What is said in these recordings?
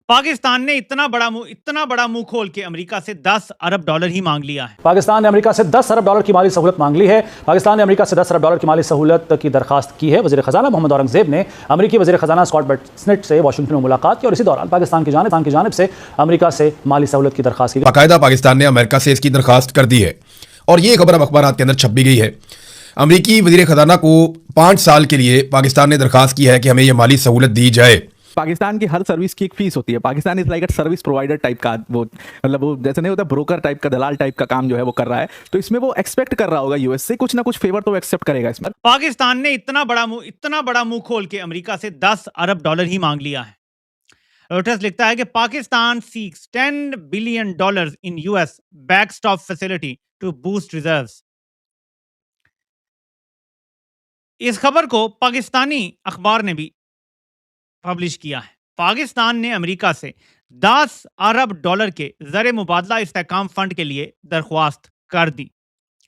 पाकिस्तान ने इतना बड़ा मुंह खोल के अमेरिका से $10 अरब ही मांग लिया है। पाकिस्तान ने अमेरिका से $10 अरब की माली सहूलत मांग ली है। पाकिस्तान ने अमेरिका से $10 अरब की माली सहूलत की दरखास्त की है। वज़ीर ख़ज़ाना मोहम्मद औरंगज़ेब ने अमेरिकी वज़ीर ख़ज़ाना स्कॉट बेसेंट से वाशिंगटन में मुलाकात की और इसी दौरान पाकिस्तान की जानिब से अमेरिका से माली सहूलत की दरखास्त की। बाकायदा पाकिस्तान ने अमेरिका से इसकी दरखास्त कर दी है और ये खबर अब अखबार के अंदर छप भी गई है। अमेरिकी वज़ीर ख़ज़ाना को 5 साल के लिए पाकिस्तान ने दरखास्त की है कि हमें ये माली सहूलत दी जाए। पाकिस्तान की हर सर्विस की एक फीस होती है। Pakistan is like a service provider type का, वो मतलब वो जैसे नहीं होता ब्रोकर टाइप का, दलाल टाइप का काम जो है वो कर रहा है। तो इसमें वो एक्सपेक्ट कर रहा होगा यूएस से कुछ ना कुछ फेवर तो एक्सेप्ट करेगा इसमें। पाकिस्तान ने इतना बड़ा मुंह खोल के अमेरिका से $10 अरब ही मांग लिया है। रॉयटर्स लिखता है कि Pakistan seeks $10 billion in US backstop facility to boost reserves. इस खबर को पाकिस्तानी अखबार ने भी पब्लिश किया है। पाकिस्तान ने अमेरिका से $10 अरब के ज़र मुबादला इस्तेहकाम फंड के लिए दरख्वास्त कर दी,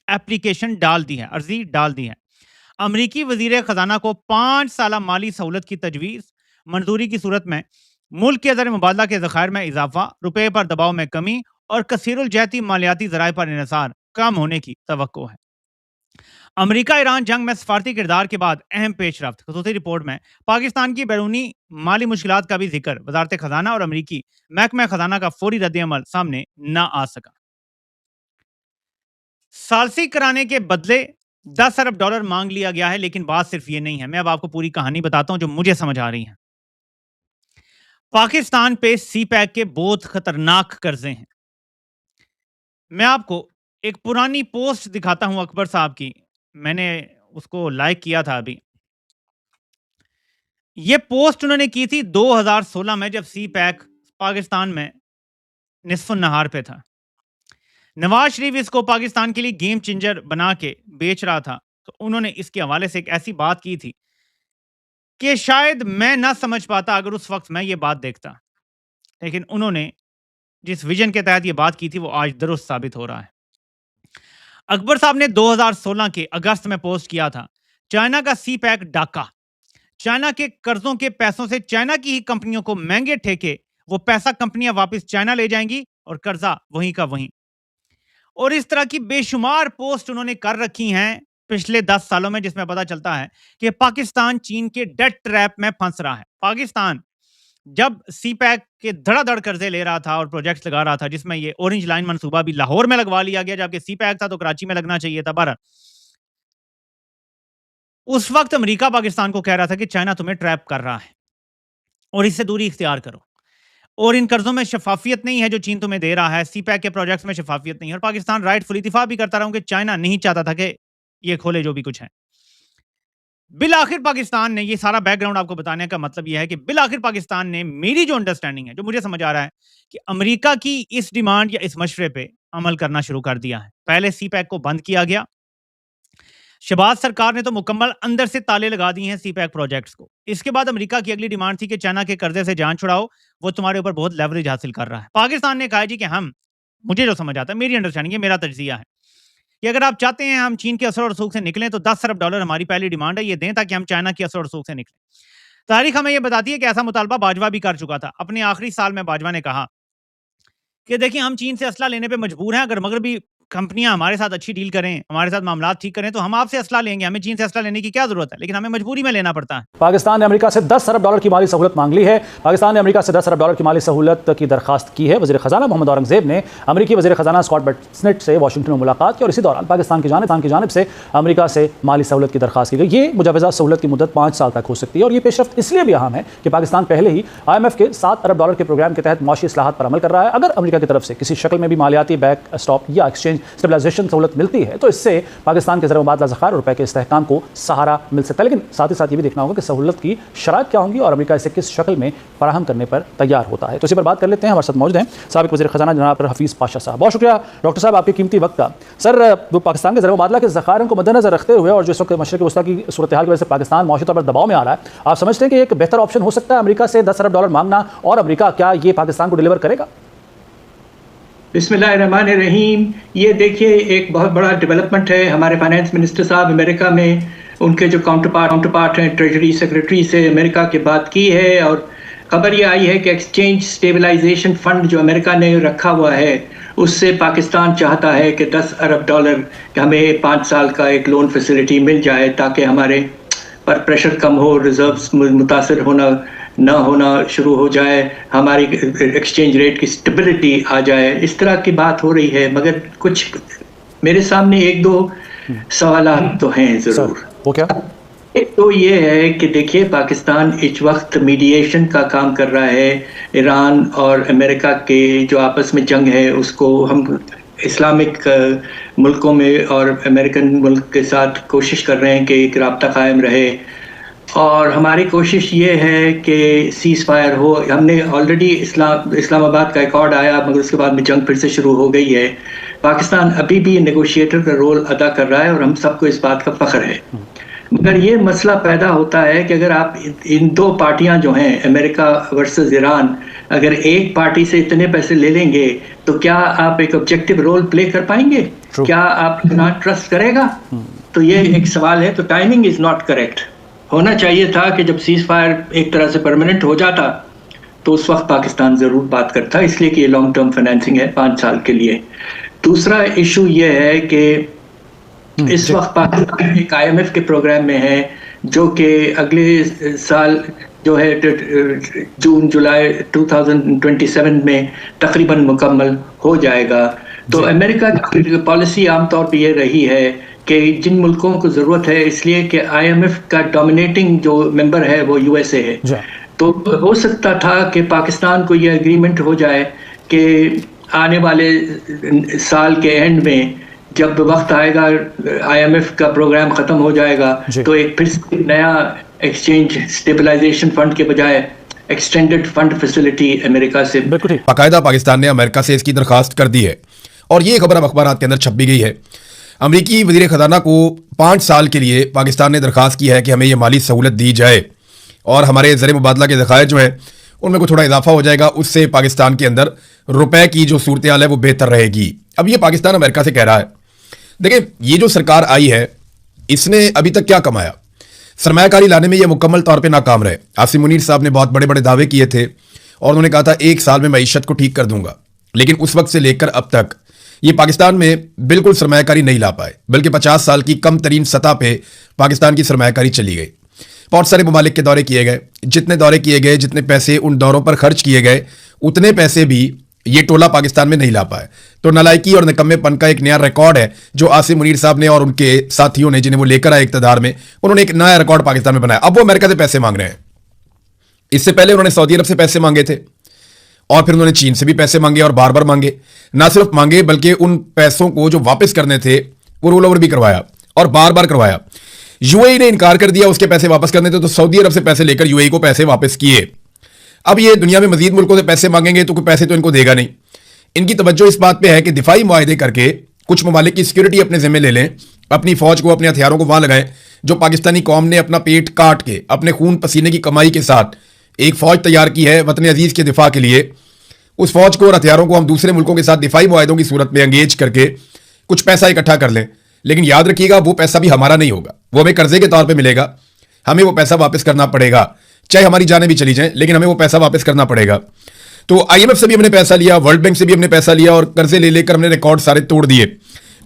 एप्लीकेशन डाल दी है, अर्जी डाल दी है। अमेरिकी वज़ीर ख़ज़ाना को 5 साला माली सहूलत की तजवीज़ मंजूरी की सूरत में मुल्क के ज़र मुबादला के ज़खायर में इजाफा, रुपये पर दबाव में कमी और कसीरुल जहती मालियाती ज़राए पर इन्हिसार कम होने की तवक्को है। अमेरिका ईरान जंग में सफारती किरदार के बाद अहम पेशरफ्त। खसूसी रिपोर्ट में पाकिस्तान की बैरूनी माली मुश्किलात का भी जिक्र वजारत खजाना और अमेरिकी महकमा खजाना का फौरी रद्द-ए-अमल सामने न आ सका। सालसी कराने के बदले $10 अरब मांग लिया गया है, लेकिन बात सिर्फ ये नहीं है। मैं अब आपको पूरी कहानी बताता हूं जो मुझे समझ आ रही है। पाकिस्तान पे सीपैक के बहुत खतरनाक कर्जे हैं। मैं आपको एक पुरानी पोस्ट दिखाता हूं अकबर साहब की, मैंने उसको लाइक किया था अभी। ये पोस्ट उन्होंने की थी 2016 में, जब सी पैक पाकिस्तान में निस्फ नहार पे था। नवाज शरीफ इसको पाकिस्तान के लिए गेम चेंजर बना के बेच रहा था, तो उन्होंने इसके हवाले से एक ऐसी बात की थी कि शायद मैं ना समझ पाता अगर उस वक्त मैं ये बात देखता, लेकिन उन्होंने जिस विजन के तहत ये बात की थी वो आज दुरुस्त साबित हो रहा है। अकबर साहब ने 2016 के अगस्त में पोस्ट किया था, चाइना का सी पैक डाका, चाइना के कर्जों के पैसों से चाइना की ही कंपनियों को महंगे ठेके, वो पैसा कंपनियां वापस चाइना ले जाएंगी और कर्जा वहीं का वहीं। और इस तरह की बेशुमार पोस्ट उन्होंने कर रखी हैं पिछले 10 सालों में, जिसमें पता चलता है कि पाकिस्तान चीन के डेट ट्रैप में फंस रहा है। पाकिस्तान जब सी पैक के धड़ाधड़ कर्जे ले रहा था और प्रोजेक्ट्स लगा रहा था, जिसमें ये ऑरेंज लाइन मंसूबा भी लाहौर में लगवा लिया गया, जबकि सी पैक था तो कराची में लगना चाहिए था। बहरहाल उस वक्त अमेरिका पाकिस्तान को कह रहा था कि चाइना तुम्हें ट्रैप कर रहा है और इससे दूरी इख्तियार करो, और इन कर्जों में शफाफियत नहीं है जो चीन तुम्हें दे रहा है, सी पैक के प्रोजेक्ट्स में शफाफियत नहीं है। और पाकिस्तान राइटफुली दिफा भी करता रहा कि चाइना नहीं चाहता था कि ये खोले जो भी कुछ है। बिल आखिर पाकिस्तान ने, ये सारा बैकग्राउंड आपको बताने का मतलब यह है कि बिल आखिर पाकिस्तान ने, मेरी जो अंडरस्टैंडिंग है, जो मुझे समझ आ रहा है, कि अमेरिका की इस डिमांड या इस मशवरे पे अमल करना शुरू कर दिया है। पहले सी पैक को बंद किया गया, शहबाज सरकार ने तो मुकम्मल अंदर से ताले लगा दिए हैं सी पैक प्रोजेक्ट्स को। इसके बाद अमेरिका की अगली डिमांड थी कि चाइना के कर्जे से जान छुड़ाओ, वो तुम्हारे ऊपर बहुत लेवरेज हासिल कर रहा है। पाकिस्तान ने कहा जी कि हम, मुझे जो समझ आता है, मेरी अंडरस्टैंडिंग है, मेरा तज्जिया है कि अगर आप चाहते हैं हम चीन के असर और रसूख से निकलें तो $10 अरब हमारी पहली डिमांड है, ये दें ताकि हम चाइना के असर और रसूख से निकलें। तारीख हमें यह बताती है कि ऐसा मुतालबा बाजवा भी कर चुका था। अपने आखिरी साल में बाजवा ने कहा कि देखिए हम चीन से असला लेने पे मजबूर हैं, अगर मगरबी कंपनियां हमारे साथ अच्छी डील करें, हमारे साथ मामला ठीक करें तो हम आपसे असला लेंगे, हमें चीन से असला लेने की क्या जरूरत है, लेकिन हमें मजबूरी में लेना पड़ता है। पाकिस्तान ने अमेरिका से $10 अरब की माली सहूलत मांग ली है। पाकिस्तान ने अमेरिका से $10 अरब की माली सहूलत की दरखास्त की है। वज़ीर ख़ज़ाना मोहम्मद औरंगज़ेब ने अमेरिकी वज़ीर ख़ज़ाना स्कॉट बेसेंट से वाशिंगटन में मुलाकात की और इसी दौरान पाकिस्तान की जानिब से अमेरिका से माली सहूलत की दरखास्त की गई। ये मुजवज़ा सहूलत की मुद्दत 5 साल तक हो सकती है और ये पेशरफ्त इसलिए भी अहम है कि पाकिस्तान पहले ही IMF के $7 अरब के प्रोग्राम के तहत मौशी इस्लाहात पर अमल कर रहा है। अगर अमेरिका की तरफ से किसी शक्ल में भी मालियाती बैक स्टॉप या एक्सचेंज स्टेबलाइजेशन मिलती है तो इससे पाकिस्तान के ज़र मुबादला ज़खायर और रुपए के इस्तेहकाम को सहारा मिल सकता है। लेकिन साथ ही साथ ये भी देखना होगा कि सहूलत की शराइत क्या होंगी और अमेरिका इसे किस शक्ल में फराहम करने पर तैयार होता है। तो इसी पर बात कर लेते हैं। हमारे साथ मौजूद हैं साबिक वज़ीर ख़ज़ाना जनाब हफीज़ पाशा साहब। बहुत शुक्रिया डॉक्टर साहब आपके कीमती वक्त का। सर, वो पाकिस्तान के ज़र मुबादला के ज़खायर को मद्देनज़र रखते हुए और जो इस वक्त मशरिक़ वस्ता की सूरत हाल की वजह से पाकिस्तान मौशी तौर पर दबाव में आ रहा है, आप समझते हैं कि एक बेहतर ऑप्शन हो सकता है अमेरिका से $10 अरब मांगना, और अमेरिका क्या ये पाकिस्तान को डिलीवर करेगा? बिस्मिल्लाहिर्रहमानिर्रहीम। ये देखिए एक बहुत बड़ा डेवलपमेंट है। हमारे फाइनेंस मिनिस्टर साहब अमेरिका में, उनके जो काउंटर पार्ट हैं ट्रेजरी सेक्रेटरी से अमेरिका की बात की है और खबर ये आई है कि एक्सचेंज स्टेबलाइजेशन फंड जो अमेरिका ने रखा हुआ है उससे पाकिस्तान चाहता है कि 10 अरब डॉलर हमें 5 साल का एक लोन फैसिलिटी मिल जाए ताकि हमारे पर प्रेशर कम हो, रिजर्व्स मुतासर होना ना होना शुरू हो जाए, हमारी एक्सचेंज रेट की स्टेबिलिटी आ जाए। इस तरह की बात हो रही है, मगर कुछ मेरे सामने एक दो सवाल तो हैं ज़रूर। वो क्या? एक तो ये है कि देखिए पाकिस्तान इस वक्त मीडिएशन का काम कर रहा है। ईरान और अमेरिका के जो आपस में जंग है उसको हम इस्लामिक मुल्कों में और अमेरिकन मुल्क के साथ कोशिश कर रहे हैं कि एक राब्ता कायम रहे, और हमारी कोशिश ये है कि सीज़ फायर हो। हमने ऑलरेडी इस्लामाबाद का एक ऑर्डर आया, मगर उसके बाद में जंग फिर से शुरू हो गई है। पाकिस्तान अभी भी नेगोशिएटर का रोल अदा कर रहा है और हम सबको इस बात का फ़ख्र है। मगर ये मसला पैदा होता है कि अगर आप इन दो पार्टियां जो हैं अमेरिका वर्सेस ईरान, अगर एक पार्टी से इतने पैसे ले लेंगे तो क्या आप एक ऑब्जेक्टिव रोल प्ले कर पाएंगे? क्या आप इतना ट्रस्ट करेगा? तो ये एक सवाल है। तो टाइमिंग इज़ नॉट करेक्ट। होना चाहिए था कि जब सीज़ फायर एक तरह से परमानेंट हो जाता तो उस वक्त पाकिस्तान ज़रूर बात करता, इसलिए कि ये लॉन्ग टर्म फाइनेंसिंग है 5 साल के लिए। दूसरा इशू ये है कि इस वक्त पाकिस्तान एक IMF के प्रोग्राम में है जो कि अगले साल जो है जून जुलाई 2027 में तकरीबन मुकम्मल हो जाएगा। तो अमेरिका की पॉलिसी आमतौर पर यह रही है कि जिन मुल्कों को ज़रूरत है, इसलिए कि IMF का डोमिनेटिंग जो मेंबर है वो USA है, तो हो सकता था कि पाकिस्तान को ये एग्रीमेंट हो जाए कि आने वाले साल के एंड में जब वक्त आएगा IMF का प्रोग्राम ख़त्म हो जाएगा तो एक फिर से नया एक्सचेंज स्टेबलाइजेशन फंड के बजाय एक्सटेंडेड फंड फैसिलिटी अमेरिका से। बाकायदा पाकिस्तान ने अमेरिका से इसकी दरखास्त कर दी है और ये खबर अब अखबार के अंदर छप भी गई है। अमरीकी वज़ीर ख़ज़ाना को 5 साल के लिए पाकिस्तान ने दरखास्त की है कि हमें ये माली सहूलत दी जाए और हमारे ज़र मुबादला के ज़खायर जो हैं उनमें कुछ थोड़ा इजाफा हो जाएगा, उससे पाकिस्तान के अंदर रुपए की जो सूरत हाल है वो बेहतर रहेगी। अब ये पाकिस्तान अमेरिका से कह रहा है। देखिए, ये जो सरकार आई है इसने अभी तक क्या कमाया? सरमायाकारी लाने में ये मुकम्मल तौर पे नाकाम रहे। आसिम मुनीर साहब ने बहुत बड़े बड़े दावे किए थे और उन्होंने कहा था 1 साल में मईशत को ठीक कर दूंगा, लेकिन उस वक्त से लेकर अब तक ये पाकिस्तान में बिल्कुल सरमायाकारी नहीं ला पाए, बल्कि 50 साल की कम तरीन सतह पे पाकिस्तान की सरमायाकारी चली गई। बहुत सारे ममालिक के दौरे किए गए, जितने दौरे किए गए, जितने पैसे उन दौरों पर खर्च किए गए, उतने पैसे भी ये टोला पाकिस्तान में नहीं ला पाए। तो नालायकी और निकम्मेपन का एक नया रिकॉर्ड है जो आसिम मुनीर साहब ने और उनके साथियों ने, जिन्हें वो लेकर आए इक़्तिदार में, उन्होंने एक नया रिकॉर्ड पाकिस्तान में बनाया। अब वो अमेरिका से पैसे मांग रहे हैं। इससे पहले उन्होंने सऊदी अरब से पैसे मांगे थे और फिर उन्होंने चीन से भी पैसे मांगे और बार बार मांगे। ना सिर्फ मांगे बल्कि उन पैसों को जो वापस करने थे वो रोल ओवर भी करवाया और बार बार करवाया। यूएई ने इनकार कर दिया उसके पैसे वापस करने थे, तो सऊदी अरब से पैसे लेकर यूएई को पैसे वापस किए। अब ये दुनिया में मजीद मुल्कों से पैसे मांगेंगे तो कोई पैसे तो इनको देगा नहीं। इनकी तवज्जो इस बात पे है कि दिफाई मुआहदे करके कुछ ममालिक की सिक्योरिटी अपने जिम्मे ले लें, अपनी फौज को, अपने हथियारों को वहां लगाएं। जो पाकिस्तानी कौम ने अपना पेट काट के अपने खून पसीने की कमाई के साथ एक फौज तैयार की है वतन अजीज के दिफा के लिए, उस फौज को और हथियारों को हम दूसरे मुल्कों के साथ दिफाई मुआहदों की सूरत में एंगेज करके कुछ पैसा इकट्ठा कर लें। लेकिन याद रखिएगा वो पैसा भी हमारा नहीं होगा, वो हमें कर्जे के तौर पे मिलेगा। हमें वो पैसा वापस करना पड़ेगा, चाहे हमारी जानें भी चली जाएं, लेकिन हमें वो पैसा वापस करना पड़ेगा। तो IMF से भी हमने पैसा लिया, वर्ल्ड बैंक से भी हमने पैसा लिया और कर्जे ले लेकर हमने रिकॉर्ड सारे तोड़ दिए।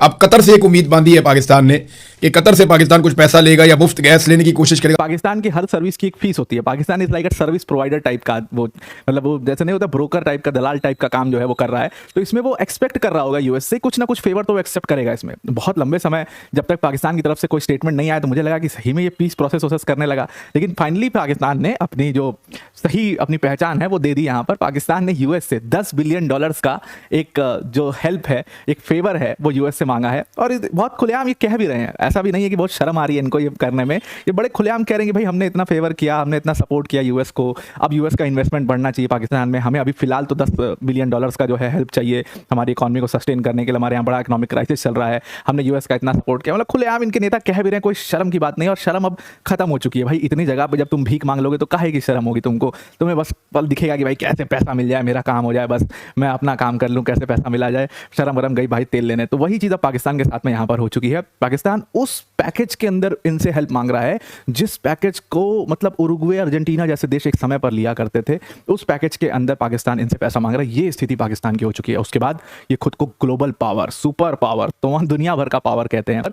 अब कतर से एक उम्मीद बांधी है पाकिस्तान ने कि कतर से पाकिस्तान कुछ पैसा लेगा या मुफ्त गैस लेने की कोशिश करेगा। पाकिस्तान की हर सर्विस की एक फीस होती है। Pakistan is like a service provider type का, वो मतलब वो जैसे नहीं होता ब्रोकर टाइप का, दलाल टाइप का काम जो है वो कर रहा है। तो इसमें वो एक्सपेक्ट कर रहा होगा यूएस से कुछ ना कुछ फेवर तो वो एक्सेप्ट करेगा। इसमें बहुत लंबे समय जब तक पाकिस्तान की तरफ से कोई स्टेटमेंट नहीं आया तो मुझे लगा कि सही में ये पीस प्रोसेस करने लगा, लेकिन फाइनली पाकिस्तान ने अपनी जो सही अपनी पहचान है वो दे दी। यहाँ पर पाकिस्तान ने यूएस से $10 बिलियन का एक जो हेल्प है, एक फेवर है, वो यूएस से मांगा है। और बहुत खुलेआम ये कह भी रहे हैं, ऐसा भी नहीं है कि बहुत शर्म आ रही है इनको ये करने में। ये बड़े खुलेआम कह रहे हैं कि भाई हमने इतना फेवर किया, हमने इतना सपोर्ट किया यूएस को, अब यूएस का इन्वेस्टमेंट बढ़ना चाहिए पाकिस्तान में, हमें अभी फिलहाल तो $10 बिलियन का जो है हेल्प चाहिए हमारी इकॉनमी को सस्टेन करने के लिए, हमारे यहाँ बड़ा इकोनॉमिक क्राइसिस चल रहा है, हमने यूएस का इतना सपोर्ट किया। मतलब खुलेआम इनके नेता कह भी रहे हैं, कोई शर्म की बात नहीं। और शर्म अब खत्म हो चुकी है भाई। इतनी जगह पर जब तुम भीख मांग लोगे तो काहे की शर्म होगी तुमको? तुम्हें बस पल दिखेगा कि भाई कैसे पैसा मिल जाए, मेरा काम हो जाए, बस मैं अपना काम कर लूँ, कैसे पैसा मिला जाए, शर्म वरम गई भाई तेल लेने। तो वही चीज़ अब पाकिस्तान के साथ में यहाँ पर हो चुकी है। पाकिस्तान उस पैकेज के अंदर इनसे हेल्प मांग रहा है, जिस पैकेज को मतलब उरुग्वे, अर्जेंटीना जैसे देश एक समय पर लिया करते थे, उस पैकेज के अंदर पाकिस्तान इनसे पैसा मांग रहा है। ये स्थिति पाकिस्तान की हो चुकी है। उसके बाद ये खुद को ग्लोबल पावर, सुपर पावर, तो वहाँ दुनिया भर का पावर कहते हैं।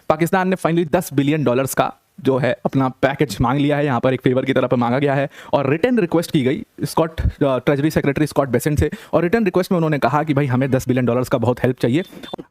पाकिस्तान ने फाइनली $10 बिलियन का जो है अपना पैकेज मांग लिया है। यहाँ पर एक फेवर की तरह पर मांगा गया है और रिटर्न रिक्वेस्ट की गई Scott treasury secretary Scott Bessent से, और रिटर्न रिक्वेस्ट में उन्होंने कहा कि भाई हमें $10 बिलियन का बहुत हेल्प चाहिए।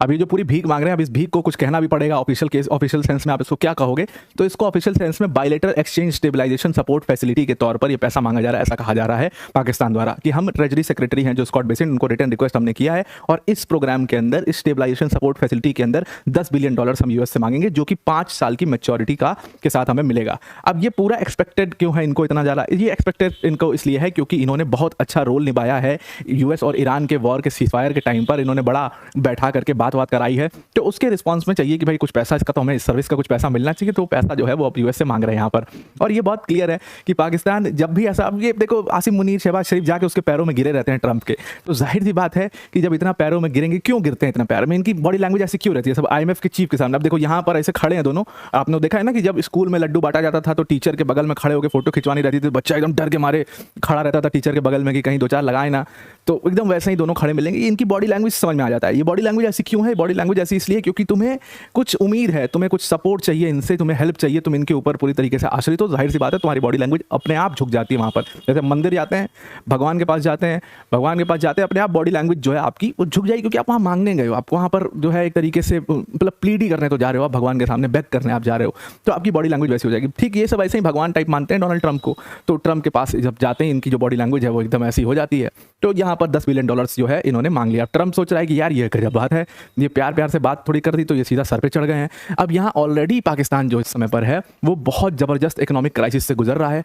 अब ये जो पूरी भीख मांग रहे हैं, अब इस भीख को कुछ कहना भी पड़ेगा ऑफिशियल सेंस में। आप इसको क्या कहोगे? तो इसको ऑफिशियल सेंस में bilateral exchange stabilization support facility के तौर पर ये पैसा मांगा जा रहा है। ऐसा कहा जा रहा है पाकिस्तान द्वारा कि हम ट्रेजरी सेक्रेटरी हैं जो स्कॉट बेसेंट, उनको रिटर्न रिक्वेस्ट हमने किया है और इस प्रोग्राम के अंदर, इस स्टेबलाइजेशन सपोर्ट फैसिलिटी के अंदर $10 बिलियन हम यूएस से मांगेंगे, जो कि 5 साल की मैच्योरिटी के साथ हमें मिलेगा। अब ये पूरा एक्सपेक्टेड क्यों है इनको इतना ज़्यादा? ये एक्सपेक्टेड इनको इसलिए है क्योंकि इन्होंने बहुत अच्छा रोल निभाया है यूएस और ईरान के वॉर के सीजफायर के टाइम पर। इन्होंने बड़ा बैठा करके बात कराई है, तो उसके रिस्पॉन्स में चाहिए कि भाई कुछ पैसा, इसका तो हमें इस सर्विस का कुछ पैसा मिलना चाहिए। तो पैसा जो है वो अब यूएस से मांग रहे हैं यहाँ पर। और ये बहुत क्लियर है कि पाकिस्तान जब भी ऐसा, अब ये देखो आसिम मुनीर, शहबाज शरीफ जाके उसके पैरों में गिरे रहते हैं ट्रंप के, तो जाहिर सी बात है कि जब इतना पैरों में गिरेंगे, क्यों गिरते हैं इतना पैर में, इनकी बॉडी लैंग्वेज ऐसी क्यों रहती है सब IMF के चीफ के सामने। अब देखो यहाँ पर ऐसे खड़े हैं दोनों, आपने देखा है ना कि जब स्कूल में लड्डू बांटा जाता था तो टीचर के बगल में खड़े होकर फोटो खिंचवानी रहती थी, बच्चा एकदम डर के मारे खड़ा रहता था टीचर के बगल में कि कहीं 2-4 लगाए ना, तो एकदम वैसे ही दोनों खड़े मिलेंगे। इनकी बॉडी लैंग्वेज समझ में आ जाता है। ये बॉडी लैंग्वेज ऐसी क्यों है? बॉडी लैंग्वेज ऐसी इसलिए क्योंकि तुम्हें कुछ उम्मीद है, तुम्हें कुछ सपोर्ट चाहिए इनसे, तुम्हें हेल्प चाहिए, तुम इनके ऊपर पूरी तरीके से आश्रित हो, जाहिर सी बात है तुम्हारी बॉडी लैंग्वेज अपने आप झुक जाती है वहाँ पर। जैसे मंदिर जाते हैं, भगवान के पास जाते हैं, अपने आप बॉडी लैंग्वेज जो है आपकी वो झुक जाएगी, क्योंकि आप वहाँ मांगने गए हो, आप वहाँ पर जो है एक तरीके से मतलब प्लीड ही करने तो जा रहे हो, आप भगवान के सामने बेग करने आप जा रहे हो, तो आपकी बॉडी लैंग्वेज वैसी हो जाएगी। ठीक ये सब ऐसे ही भगवान टाइप मानते हैं डोनाल्ड ट्रंप को, तो ट्रंप के पास जब जाते हैं इनकी जो बॉडी लैंग्वेज है वो एकदम ऐसी हो जाती है। तो यहाँ पर $10 बिलियन जो है इन्होंने मांग लिया। ट्रंप सोच रहा है कि यार ये गजब बात है, ये प्यार से बात थोड़ी कर दी तो ये सीधा सर पे चढ़ गए हैं। अब यहाँ ऑलरेडी पाकिस्तान जो इस समय पर है वो बहुत ज़बरदस्त इकोनॉमिक क्राइसिस से गुजर रहा है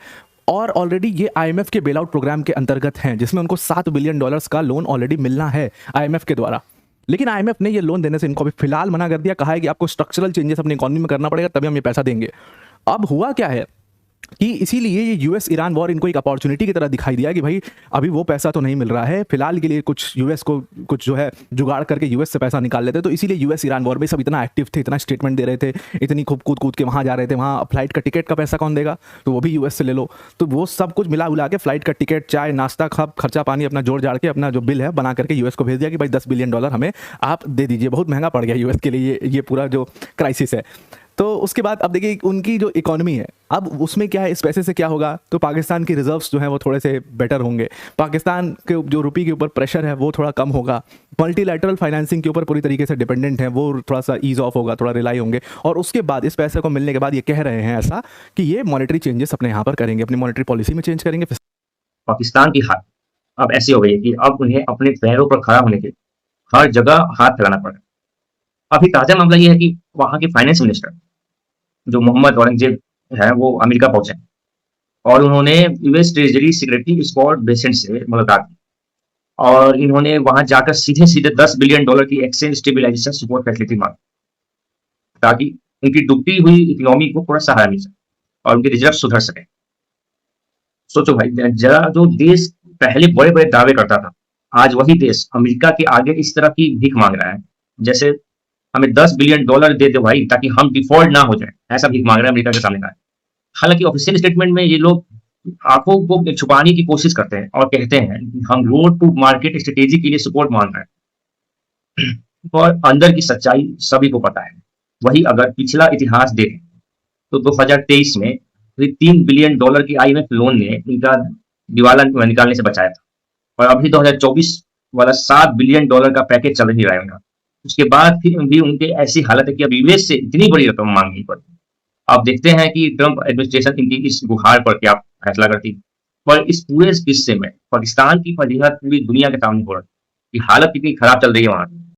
और ऑलरेडी ये IMF के बेल आउट प्रोग्राम के अंतर्गत हैं, जिसमें उनको $7 बिलियन का लोन ऑलरेडी मिलना है IMF के द्वारा। लेकिन IMF ने ये लोन देने से इनको अभी फिलहाल मना कर दिया, कहा है कि आपको स्ट्रक्चरल चेंजेस अपनी इकोनॉमी में करना पड़ेगा तभी हम ये पैसा देंगे। अब हुआ क्या है कि इसीलिए ये यूएस ईरान वॉर इनको एक अपॉर्चुनिटी की तरह दिखाई दिया कि भाई अभी वो पैसा तो नहीं मिल रहा है, फिलहाल के लिए कुछ यूएस को कुछ जो है जुगाड़ करके यूएस से पैसा निकाल लेते। तो इसीलिए यूएस ईरान वॉर में सब इतना एक्टिव थे, इतना स्टेटमेंट दे रहे थे, इतनी खूब कूद के वहाँ जा रहे थे। वहाँ फ्लाइट का टिकट का पैसा कौन देगा, तो वो भी यूएस से ले लो। तो वो सब कुछ मिला उला के फ्लाइट का टिकट, चाय, नाश्ता, खर्चा पानी अपना जोड़ जाड़ के अपना जो बिल है बना करके यूएस को भेज दिया कि भाई $10 बिलियन हमें आप दे दीजिए। बहुत महंगा पड़ गया यूएस के लिए ये पूरा जो क्राइसिस है। तो उसके बाद अब देखिए उनकी जो इकोनॉमी है, अब उसमें क्या है, इस पैसे से क्या होगा, तो पाकिस्तान की रिजर्व्स जो हैं वो थोड़े से बेटर होंगे, पाकिस्तान के जो रुपये के ऊपर प्रेशर है वो थोड़ा कम होगा, मल्टीलैटरल फाइनेंसिंग के ऊपर पूरी तरीके से डिपेंडेंट है वो थोड़ा सा ईज ऑफ होगा, थोड़ा रिलाई होंगे। और उसके बाद इस पैसे को मिलने के बाद ये कह रहे हैं ऐसा कि ये मॉनेटरी चेंजेस अपने यहाँ पर करेंगे, अपनी मॉनेटरी पॉलिसी में चेंज करेंगे। पाकिस्तान की हाथ अब ऐसी हो गई है कि अब उन्हें अपने पैरों पर खड़ा होने के हर जगह हाथ फैलाना पड़ रहा है। अभी ताज़ा मामला ये है कि वहाँ के फाइनेंस मिनिस्टर जो मोहम्मद औरंगजेब है वो अमेरिका पहुंचे और उन्होंने US treasury secretary Scott Bessent से मुलाकात की और इन्होंने वहां जाकर सीधे $10 बिलियन की एक्सचेंज स्टेबलाइजेशन सपोर्ट फैसिलिटी मांगी ताकि उनकी डूबती हुई इकोनॉमी को थोड़ा सहारा मिल सके और उनके रिजर्व सुधर सके। सोचो भाई, जरा जो देश पहले बड़े बड़े दावे करता था, आज वही देश अमेरिका के आगे इस तरह की भीख मांग रहा है, जैसे हमें $10 बिलियन दे दो भाई ताकि हम डिफॉल्ट ना हो जाए, ऐसा भीख मांग रहा है अमेरिका के सामने का। हालांकि ऑफिशियल स्टेटमेंट में ये लोग आंखों को छुपाने की कोशिश करते हैं और कहते हैं हम रोड टू मार्केट स्ट्रेटेजी के लिए सपोर्ट मांग रहे हैं और अंदर की सच्चाई सभी को पता है। वही अगर पिछला इतिहास देखें तो 2023 में $3 बिलियन की IMF लोन ने इनका दिवाला निकालने से बचाया था और अभी 2024 वाला $7 बिलियन का पैकेज चल ही रहा है। उसके बाद फिर भी उनके ऐसी हालत है कि अब यूएस से इतनी बड़ी रकम मांगनी पड़ती। आप देखते हैं कि ट्रंप एडमिनिस्ट्रेशन इनकी इस गुहार पर क्या फैसला करती। पर इस पूरे किस्से में पाकिस्तान की फजीहत पूरी दुनिया के सामने हो रही है कि हालत कितनी खराब चल रही है वहां।